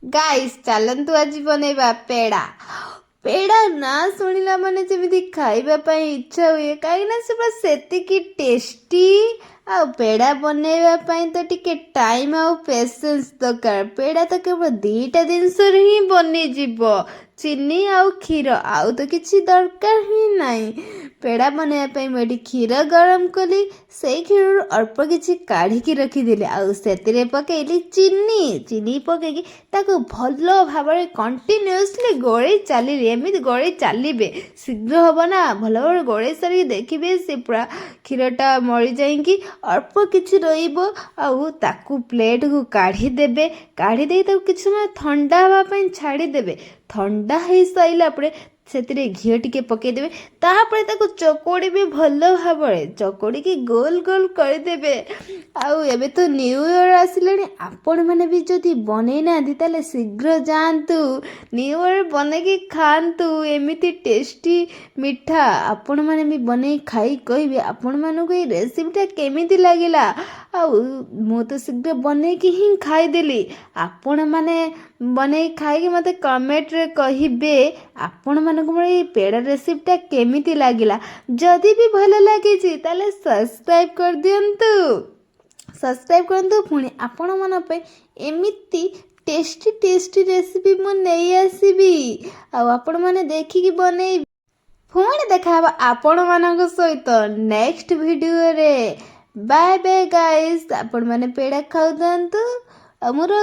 Guys ଚାଲନ୍ତୁ ଆଜି ବନେଇବା ପେଡ଼ା। ପେଡ଼ା ନା ଶୁଣିଲା ମାନେ ଯେମିତି ଖାଇବା ପାଇଁ ଇଚ୍ଛା ହୁଏ, କାହିଁକିନା ସେ ପୁରା ସେତିକି ଟେଷ୍ଟି। ଆଉ ପେଡ଼ା ବନେଇବା ପାଇଁ ତ ଟିକେ ଟାଇମ୍ ଆଉ ପେସେନ୍ସ ଦରକାର। ପେଡ଼ା ତ କେବଳ 2ଟା ଜିନିଷରେ ହିଁ ବନିଯିବ, ଚିନି ଆଉ କ୍ଷୀର, ଆଉ ତ କିଛି ଦରକାର ହିଁ ନାହିଁ। ପେଡ଼ା ବନେଇବା ପାଇଁ ମୁଁ ଏଠି କ୍ଷୀର ଗରମ କଲି, ସେଇ କ୍ଷୀରରୁ ଅଳ୍ପ କିଛି କାଢ଼ିକି ରଖିଦେଲି, ଆଉ ସେଥିରେ ପକେଇଲି ଚିନି ପକେଇକି ତାକୁ ଭଲ ଭାବରେ କଣ୍ଟିନ୍ୟୁଅସଲି ଗୋଳେଇ ଚାଲିଲି। ଏମିତି ଗୋଳେଇ ଚାଲିବେ, ଶୀଘ୍ର ହେବ ନା। ଭଲ ଭାବରେ ଗୋଳେଇ ସାରିକି ଦେଖିବେ ସେ ପୁରା କ୍ଷୀରଟା ମଳି ଯାଇକି ଅଳ୍ପ କିଛି ରହିବ। ଆଉ ତାକୁ ପ୍ଲେଟ୍କୁ କାଢ଼ିଦେବେ। କାଢ଼ି ଦେଇ ତାକୁ କିଛି ସମୟ ଥଣ୍ଡା ହେବା ପାଇଁ ଛାଡ଼ିଦେବେ। ଥଣ୍ଡା ହେଇସାରିଲା ପରେ ସେଥିରେ ଘିଅ ଟିକେ ପକେଇଦେବେ। ତାପରେ ତାକୁ ଚକଡ଼ିବେ ଭଲ ଭାବରେ, ଚକଡ଼ିକି ଗୋଲ ଗୋଲ କରିଦେବେ। ଆଉ ଏବେ ତ ନ୍ୟୁ ଇୟର ଆସିଲାଣି, ଆପଣମାନେ ବି ଯଦି ବନେଇ ନାହାନ୍ତି ତାହେଲେ ଶୀଘ୍ର ଯାଆନ୍ତୁ, ନ୍ୟୁ ଇୟର ବନେଇକି ଖାଆନ୍ତୁ। ଏମିତି ଟେଷ୍ଟି ମିଠା ଆପଣମାନେ ବି ବନେଇ ଖାଇ କହିବେ ଆପଣମାନଙ୍କୁ ଏଇ ରେସିପିଟା କେମିତି ଲାଗିଲା। ଆଉ ମୁଁ ତ ଶୀଘ୍ର ବନେଇକି ହିଁ ଖାଇଦେଲି। ଆପଣମାନେ ବନେଇ ଖାଇକି ମୋତେ କମେଣ୍ଟରେ କହିବେ ଆପଣମାନଙ୍କୁ ମୋର ଏଇ ପେଡ଼ା ରେସିପିଟା କେମିତି ଲାଗିଲା। ଯଦି ବି ଭଲ ଲାଗିଛି ତାହେଲେ ସବସ୍କ୍ରାଇବ୍ କରିଦିଅନ୍ତୁ। ସବସ୍କ୍ରାଇବ୍ କରନ୍ତୁ। ପୁଣି ଆପଣମାନଙ୍କ ପାଇଁ ଏମିତି ଟେଷ୍ଟି ରେସିପି ମୁଁ ନେଇ ଆସିବି, ଆଉ ଆପଣମାନେ ଦେଖିକି ବନେଇବେ। ପୁଣି ଦେଖାହେବ ଆପଣମାନଙ୍କ ସହିତ ନେକ୍ସଟ ଭିଡ଼ିଓରେ। Bye bye guys. ଆପଣମାନେ ପେଡ଼ା ଖାଉଥାନ୍ତୁ ଆଉ ମୋର